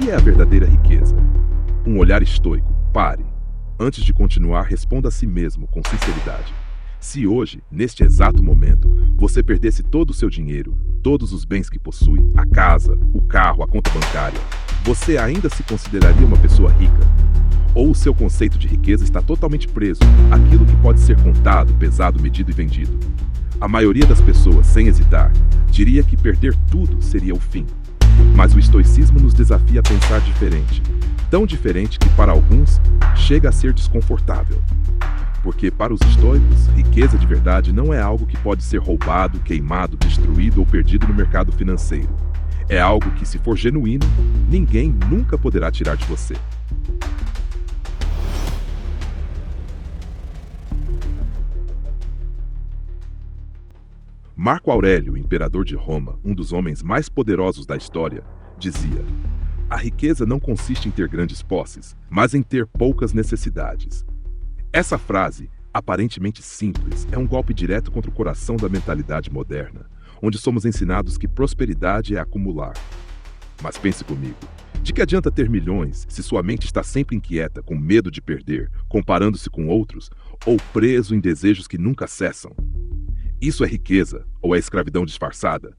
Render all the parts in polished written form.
que é a verdadeira riqueza? Um olhar estoico. Pare. Antes de continuar, responda a si mesmo com sinceridade. Se hoje, neste exato momento, você perdesse todo o seu dinheiro, todos os bens que possui, a casa, o carro, a conta bancária, você ainda se consideraria uma pessoa rica? Ou o seu conceito de riqueza está totalmente preso àquilo que pode ser contado, pesado, medido e vendido? A maioria das pessoas, sem hesitar, diria que perder tudo seria o fim. Mas o estoicismo nos desafia a pensar diferente. Tão diferente que, para alguns, chega a ser desconfortável. Porque, para os estoicos, riqueza de verdade não é algo que pode ser roubado, queimado, destruído ou perdido no mercado financeiro. É algo que, se for genuíno, ninguém nunca poderá tirar de você. Marco Aurélio, imperador de Roma, um dos homens mais poderosos da história, dizia: a riqueza não consiste em ter grandes posses, mas em ter poucas necessidades. Essa frase, aparentemente simples, é um golpe direto contra o coração da mentalidade moderna, onde somos ensinados que prosperidade é acumular. Mas pense comigo, de que adianta ter milhões se sua mente está sempre inquieta, com medo de perder, comparando-se com outros, ou preso em desejos que nunca cessam? Isso é riqueza ou é escravidão disfarçada?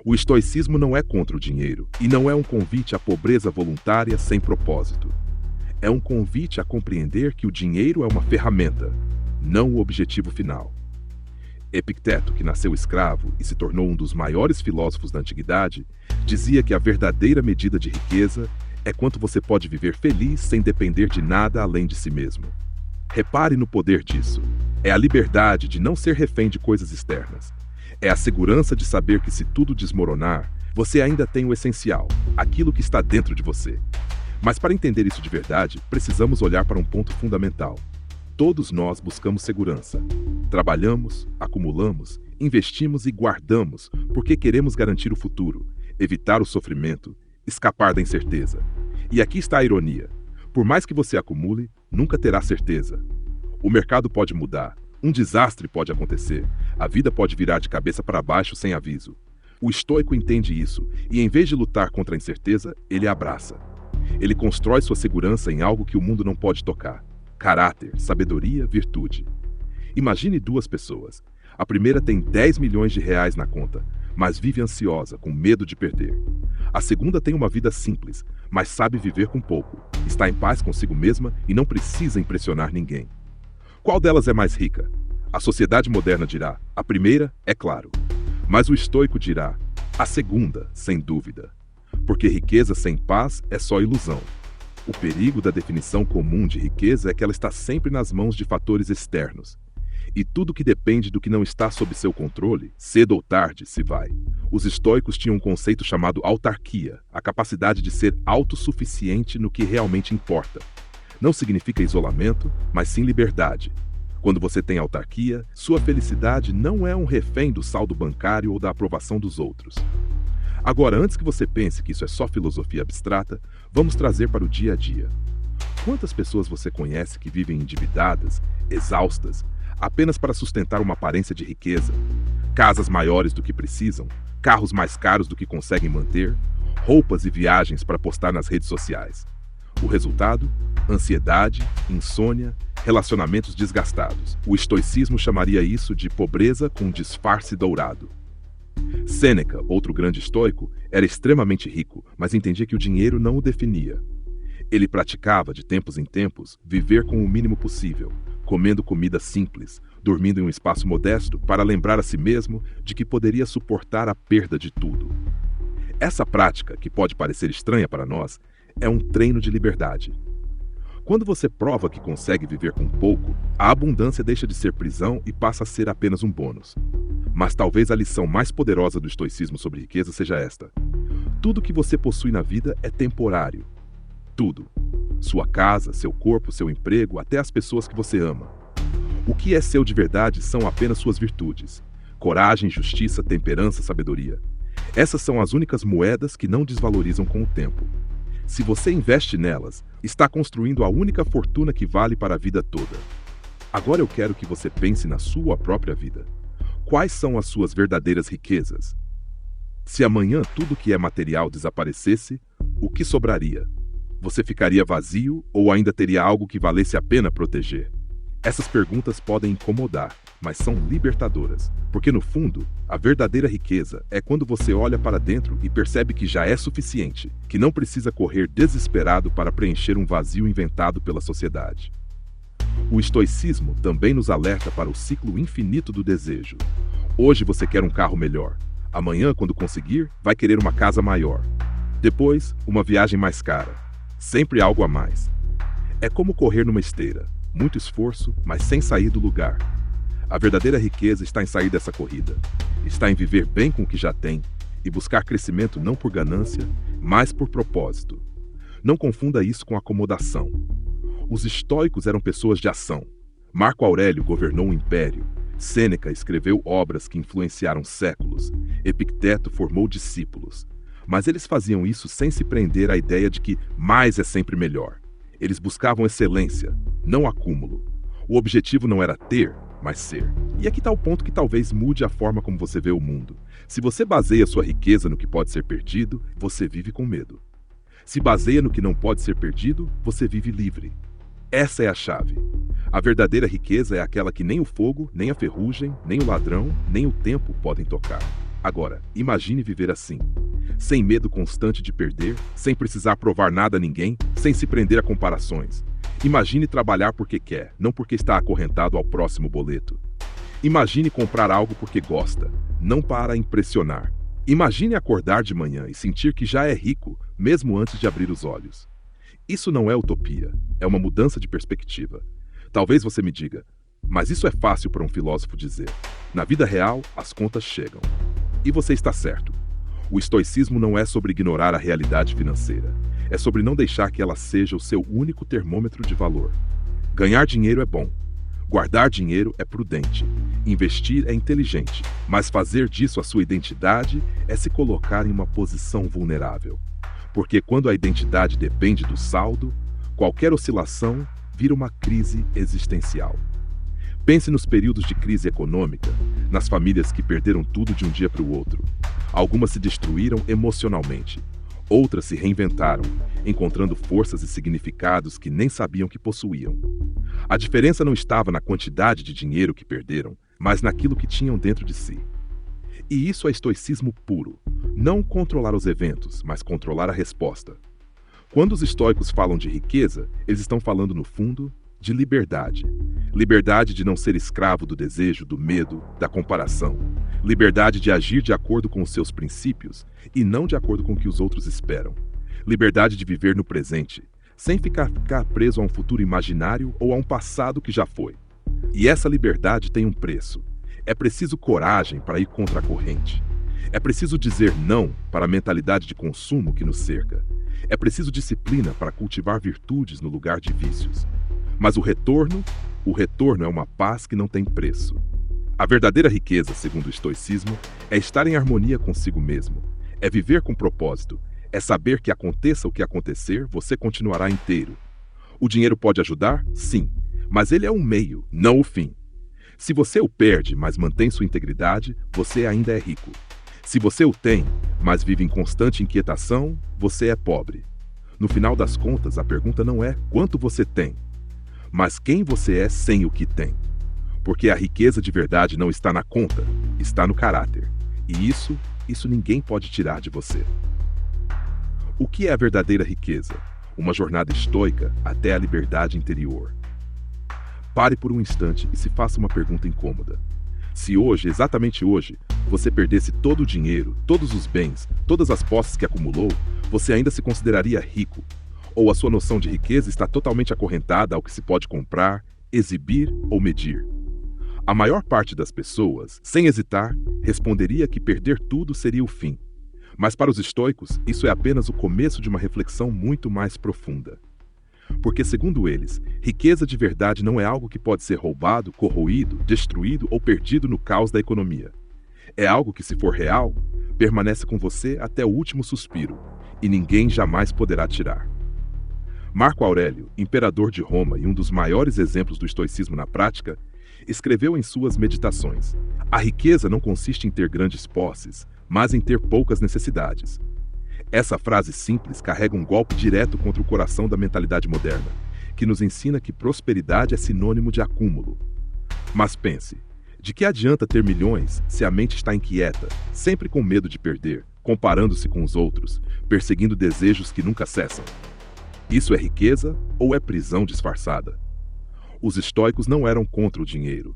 O estoicismo não é contra o dinheiro e não é um convite à pobreza voluntária sem propósito. É um convite a compreender que o dinheiro é uma ferramenta, não o objetivo final. Epicteto, que nasceu escravo e se tornou um dos maiores filósofos da antiguidade, dizia que a verdadeira medida de riqueza é quanto você pode viver feliz sem depender de nada além de si mesmo. Repare no poder disso. É a liberdade de não ser refém de coisas externas. É a segurança de saber que, se tudo desmoronar, você ainda tem o essencial, aquilo que está dentro de você. Mas para entender isso de verdade, precisamos olhar para um ponto fundamental. Todos nós buscamos segurança. Trabalhamos, acumulamos, investimos e guardamos porque queremos garantir o futuro, evitar o sofrimento, escapar da incerteza. E aqui está a ironia. Por mais que você acumule, nunca terá certeza. O mercado pode mudar, um desastre pode acontecer, a vida pode virar de cabeça para baixo sem aviso. O estoico entende isso e, em vez de lutar contra a incerteza, ele a abraça. Ele constrói sua segurança em algo que o mundo não pode tocar: caráter, sabedoria, virtude. Imagine duas pessoas. A primeira tem 10 milhões de reais na conta, mas vive ansiosa, com medo de perder. A segunda tem uma vida simples, mas sabe viver com pouco, está em paz consigo mesma e não precisa impressionar ninguém. Qual delas é mais rica? A sociedade moderna dirá: a primeira, é claro. Mas o estoico dirá: a segunda, sem dúvida. Porque riqueza sem paz é só ilusão. O perigo da definição comum de riqueza é que ela está sempre nas mãos de fatores externos. E tudo que depende do que não está sob seu controle, cedo ou tarde, se vai. Os estoicos tinham um conceito chamado autarquia, a capacidade de ser autossuficiente no que realmente importa. Não significa isolamento, mas sim liberdade. Quando você tem autarquia, sua felicidade não é um refém do saldo bancário ou da aprovação dos outros. Agora, antes que você pense que isso é só filosofia abstrata, vamos trazer para o dia a dia. Quantas pessoas você conhece que vivem endividadas, exaustas, apenas para sustentar uma aparência de riqueza? Casas maiores do que precisam, carros mais caros do que conseguem manter, roupas e viagens para postar nas redes sociais. O resultado? Ansiedade, insônia, relacionamentos desgastados. O estoicismo chamaria isso de pobreza com disfarce dourado. Sêneca, outro grande estoico, era extremamente rico, mas entendia que o dinheiro não o definia. Ele praticava, de tempos em tempos, viver com o mínimo possível, comendo comida simples, dormindo em um espaço modesto para lembrar a si mesmo de que poderia suportar a perda de tudo. Essa prática, que pode parecer estranha para nós, é um treino de liberdade. Quando você prova que consegue viver com pouco, a abundância deixa de ser prisão e passa a ser apenas um bônus. Mas talvez a lição mais poderosa do estoicismo sobre riqueza seja esta: tudo que você possui na vida é temporário. Tudo. Sua casa, seu corpo, seu emprego, até as pessoas que você ama. O que é seu de verdade são apenas suas virtudes: coragem, justiça, temperança, sabedoria. Essas são as únicas moedas que não desvalorizam com o tempo. Se você investe nelas, está construindo a única fortuna que vale para a vida toda. Agora eu quero que você pense na sua própria vida. Quais são as suas verdadeiras riquezas? Se amanhã tudo que é material desaparecesse, o que sobraria? Você ficaria vazio ou ainda teria algo que valesse a pena proteger? Essas perguntas podem incomodar, mas são libertadoras, porque no fundo, a verdadeira riqueza é quando você olha para dentro e percebe que já é suficiente, que não precisa correr desesperado para preencher um vazio inventado pela sociedade. O estoicismo também nos alerta para o ciclo infinito do desejo. Hoje você quer um carro melhor. Amanhã, quando conseguir, vai querer uma casa maior. Depois, uma viagem mais cara. Sempre algo a mais. É como correr numa esteira. Muito esforço, mas sem sair do lugar. A verdadeira riqueza está em sair dessa corrida. Está em viver bem com o que já tem e buscar crescimento não por ganância, mas por propósito. Não confunda isso com acomodação. Os estoicos eram pessoas de ação. Marco Aurélio governou um império. Sêneca escreveu obras que influenciaram séculos. Epicteto formou discípulos. Mas eles faziam isso sem se prender à ideia de que mais é sempre melhor. Eles buscavam excelência, não acúmulo. O objetivo não era ter, mas ser. E aqui está o ponto que talvez mude a forma como você vê o mundo. Se você baseia sua riqueza no que pode ser perdido, você vive com medo. Se baseia no que não pode ser perdido, você vive livre. Essa é a chave. A verdadeira riqueza é aquela que nem o fogo, nem a ferrugem, nem o ladrão, nem o tempo podem tocar. Agora, imagine viver assim. Sem medo constante de perder, sem precisar provar nada a ninguém, sem se prender a comparações. Imagine trabalhar porque quer, não porque está acorrentado ao próximo boleto. Imagine comprar algo porque gosta, não para impressionar. Imagine acordar de manhã e sentir que já é rico, mesmo antes de abrir os olhos. Isso não é utopia, é uma mudança de perspectiva. Talvez você me diga, mas isso é fácil para um filósofo dizer. Na vida real, as contas chegam. E você está certo. O estoicismo não é sobre ignorar a realidade financeira. É sobre não deixar que ela seja o seu único termômetro de valor. Ganhar dinheiro é bom. Guardar dinheiro é prudente. Investir é inteligente. Mas fazer disso a sua identidade é se colocar em uma posição vulnerável. Porque quando a identidade depende do saldo, qualquer oscilação vira uma crise existencial. Pense nos períodos de crise econômica, nas famílias que perderam tudo de um dia para o outro. Algumas se destruíram emocionalmente, outras se reinventaram, encontrando forças e significados que nem sabiam que possuíam. A diferença não estava na quantidade de dinheiro que perderam, mas naquilo que tinham dentro de si. E isso é estoicismo puro. Não controlar os eventos, mas controlar a resposta. Quando os estoicos falam de riqueza, eles estão falando, no fundo, de liberdade. Liberdade de não ser escravo do desejo, do medo, da comparação. Liberdade de agir de acordo com os seus princípios e não de acordo com o que os outros esperam. Liberdade de viver no presente, sem ficar preso a um futuro imaginário ou a um passado que já foi. E essa liberdade tem um preço. É preciso coragem para ir contra a corrente. É preciso dizer não para a mentalidade de consumo que nos cerca. É preciso disciplina para cultivar virtudes no lugar de vícios. Mas o retorno é uma paz que não tem preço. A verdadeira riqueza, segundo o estoicismo, é estar em harmonia consigo mesmo. É viver com propósito. É saber que aconteça o que acontecer, você continuará inteiro. O dinheiro pode ajudar? Sim. Mas ele é um meio, não o fim. Se você o perde, mas mantém sua integridade, você ainda é rico. Se você o tem, mas vive em constante inquietação, você é pobre. No final das contas, a pergunta não é quanto você tem, mas quem você é sem o que tem. Porque a riqueza de verdade não está na conta, está no caráter. E isso ninguém pode tirar de você. O que é a verdadeira riqueza? Uma jornada estoica até a liberdade interior. Pare por um instante e se faça uma pergunta incômoda. Se hoje, exatamente hoje, você perdesse todo o dinheiro, todos os bens, todas as posses que acumulou, você ainda se consideraria rico? Ou a sua noção de riqueza está totalmente acorrentada ao que se pode comprar, exibir ou medir? A maior parte das pessoas, sem hesitar, responderia que perder tudo seria o fim. Mas para os estoicos, isso é apenas o começo de uma reflexão muito mais profunda. Porque, segundo eles, riqueza de verdade não é algo que pode ser roubado, corroído, destruído ou perdido no caos da economia. É algo que, se for real, permanece com você até o último suspiro, e ninguém jamais poderá tirar. Marco Aurélio, imperador de Roma e um dos maiores exemplos do estoicismo na prática, escreveu em suas meditações: a riqueza não consiste em ter grandes posses, mas em ter poucas necessidades. Essa frase simples carrega um golpe direto contra o coração da mentalidade moderna, que nos ensina que prosperidade é sinônimo de acúmulo. Mas pense, de que adianta ter milhões se a mente está inquieta, sempre com medo de perder, comparando-se com os outros, perseguindo desejos que nunca cessam? Isso é riqueza ou é prisão disfarçada? Os estoicos não eram contra o dinheiro.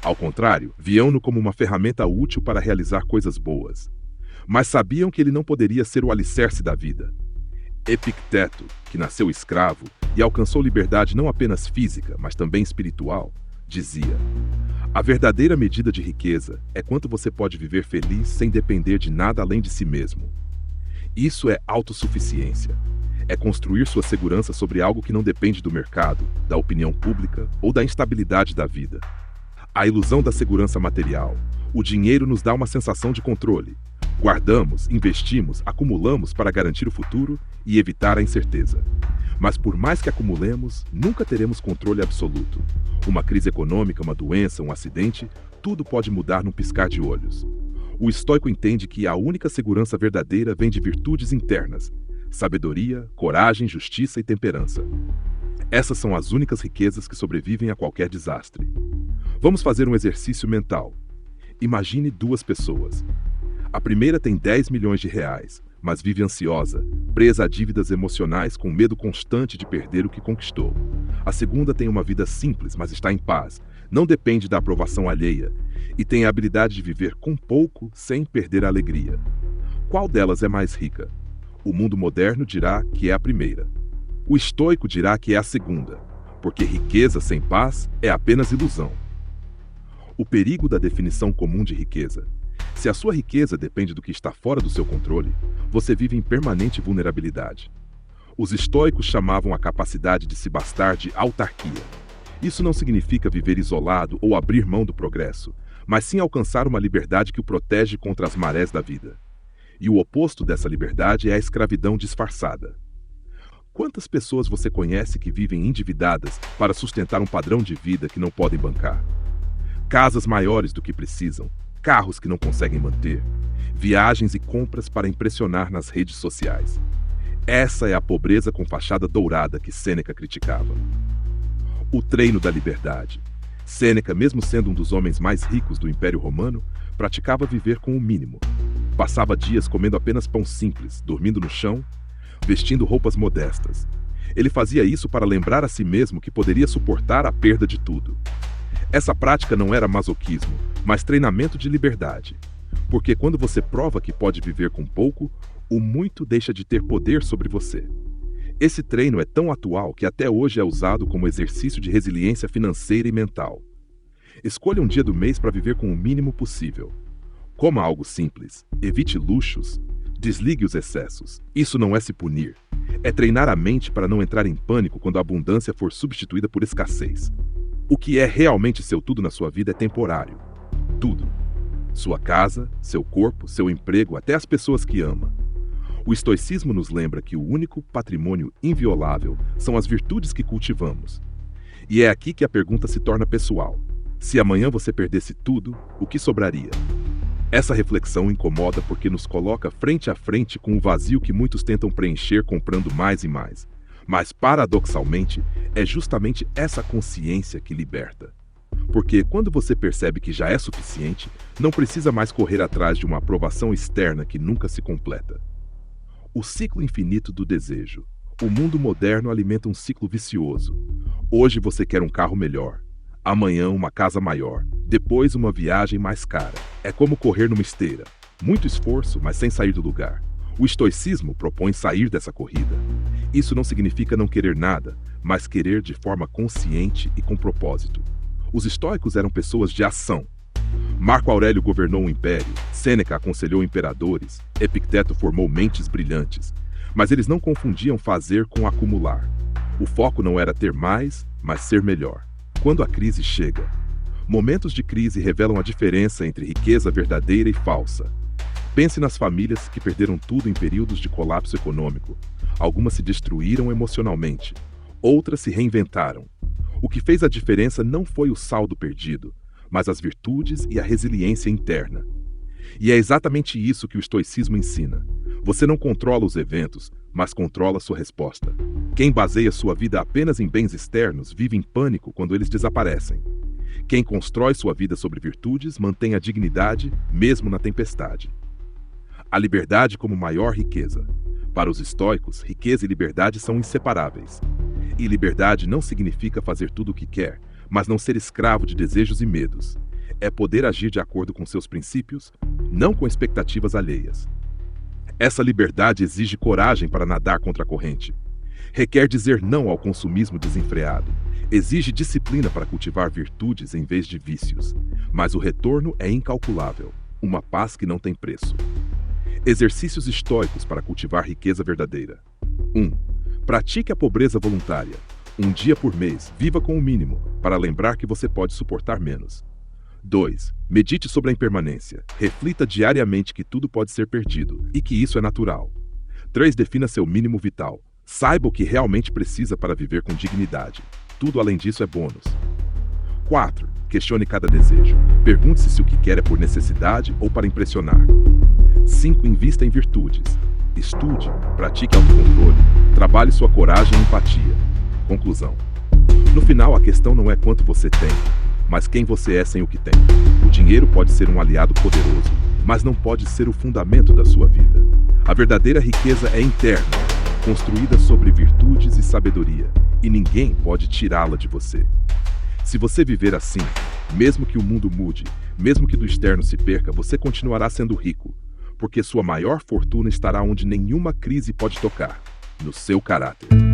Ao contrário, viam-no como uma ferramenta útil para realizar coisas boas. Mas sabiam que ele não poderia ser o alicerce da vida. Epicteto, que nasceu escravo e alcançou liberdade não apenas física, mas também espiritual, dizia: a verdadeira medida de riqueza é quanto você pode viver feliz sem depender de nada além de si mesmo. Isso é autossuficiência. É construir sua segurança sobre algo que não depende do mercado, da opinião pública ou da instabilidade da vida. A ilusão da segurança material. O dinheiro nos dá uma sensação de controle. Guardamos, investimos, acumulamos para garantir o futuro e evitar a incerteza. Mas por mais que acumulemos, nunca teremos controle absoluto. Uma crise econômica, uma doença, um acidente, tudo pode mudar num piscar de olhos. O estoico entende que a única segurança verdadeira vem de virtudes internas: sabedoria, coragem, justiça e temperança. Essas são as únicas riquezas que sobrevivem a qualquer desastre. Vamos fazer um exercício mental. Imagine duas pessoas. A primeira tem 10 milhões de reais, mas vive ansiosa, presa a dívidas emocionais com medo constante de perder o que conquistou. A segunda tem uma vida simples, mas está em paz, não depende da aprovação alheia e tem a habilidade de viver com pouco sem perder a alegria. Qual delas é mais rica? O mundo moderno dirá que é a primeira. O estoico dirá que é a segunda, porque riqueza sem paz é apenas ilusão. O perigo da definição comum de riqueza. Se a sua riqueza depende do que está fora do seu controle, você vive em permanente vulnerabilidade. Os estoicos chamavam a capacidade de se bastar de autarquia. Isso não significa viver isolado ou abrir mão do progresso, mas sim alcançar uma liberdade que o protege contra as marés da vida. E o oposto dessa liberdade é a escravidão disfarçada. Quantas pessoas você conhece que vivem endividadas para sustentar um padrão de vida que não podem bancar? Casas maiores do que precisam, carros que não conseguem manter, viagens e compras para impressionar nas redes sociais. Essa é a pobreza com fachada dourada que Sêneca criticava. O treino da liberdade. Sêneca, mesmo sendo um dos homens mais ricos do Império Romano, praticava viver com o mínimo. Passava dias comendo apenas pão simples, dormindo no chão, vestindo roupas modestas. Ele fazia isso para lembrar a si mesmo que poderia suportar a perda de tudo. Essa prática não era masoquismo, mas treinamento de liberdade. Porque quando você prova que pode viver com pouco, o muito deixa de ter poder sobre você. Esse treino é tão atual que até hoje é usado como exercício de resiliência financeira e mental. Escolha um dia do mês para viver com o mínimo possível. Coma algo simples, evite luxos, desligue os excessos. Isso não é se punir. É treinar a mente para não entrar em pânico quando a abundância for substituída por escassez. O que é realmente seu tudo na sua vida é temporário. Tudo. Sua casa, seu corpo, seu emprego, até as pessoas que ama. O estoicismo nos lembra que o único patrimônio inviolável são as virtudes que cultivamos. E é aqui que a pergunta se torna pessoal. Se amanhã você perdesse tudo, o que sobraria? Essa reflexão incomoda porque nos coloca frente a frente com o vazio que muitos tentam preencher comprando mais e mais. Mas, paradoxalmente, é justamente essa consciência que liberta. Porque quando você percebe que já é suficiente, não precisa mais correr atrás de uma aprovação externa que nunca se completa. O ciclo infinito do desejo. O mundo moderno alimenta um ciclo vicioso. Hoje você quer um carro melhor. Amanhã uma casa maior. Depois uma viagem mais cara. É como correr numa esteira. Muito esforço, mas sem sair do lugar. O estoicismo propõe sair dessa corrida. Isso não significa não querer nada, mas querer de forma consciente e com propósito. Os estoicos eram pessoas de ação. Marco Aurélio governou um império, Sêneca aconselhou imperadores, Epicteto formou mentes brilhantes. Mas eles não confundiam fazer com acumular. O foco não era ter mais, mas ser melhor. Quando a crise chega. Momentos de crise revelam a diferença entre riqueza verdadeira e falsa. Pense nas famílias que perderam tudo em períodos de colapso econômico. Algumas se destruíram emocionalmente, outras se reinventaram. O que fez a diferença não foi o saldo perdido, mas as virtudes e a resiliência interna. E é exatamente isso que o estoicismo ensina. Você não controla os eventos, mas controla sua resposta. Quem baseia sua vida apenas em bens externos vive em pânico quando eles desaparecem. Quem constrói sua vida sobre virtudes mantém a dignidade, mesmo na tempestade. A liberdade como maior riqueza. Para os estoicos, riqueza e liberdade são inseparáveis. E liberdade não significa fazer tudo o que quer, mas não ser escravo de desejos e medos. É poder agir de acordo com seus princípios, não com expectativas alheias. Essa liberdade exige coragem para nadar contra a corrente. Requer dizer não ao consumismo desenfreado. Exige disciplina para cultivar virtudes em vez de vícios. Mas o retorno é incalculável, uma paz que não tem preço. Exercícios estoicos para cultivar riqueza verdadeira. 1. Pratique a pobreza voluntária. Um dia por mês, viva com o mínimo, para lembrar que você pode suportar menos. 2. Medite sobre a impermanência. Reflita diariamente que tudo pode ser perdido e que isso é natural. 3. Defina seu mínimo vital. Saiba o que realmente precisa para viver com dignidade. Tudo além disso é bônus. 4. Questione cada desejo. Pergunte-se se o que quer é por necessidade ou para impressionar. 5. Invista em virtudes. Estude, pratique autocontrole, trabalhe sua coragem e empatia. Conclusão. No final, a questão não é quanto você tem, mas quem você é sem o que tem. O dinheiro pode ser um aliado poderoso, mas não pode ser o fundamento da sua vida. A verdadeira riqueza é interna, construída sobre virtudes e sabedoria, e ninguém pode tirá-la de você. Se você viver assim, mesmo que o mundo mude, mesmo que do externo se perca, você continuará sendo rico, porque sua maior fortuna estará onde nenhuma crise pode tocar, no seu caráter.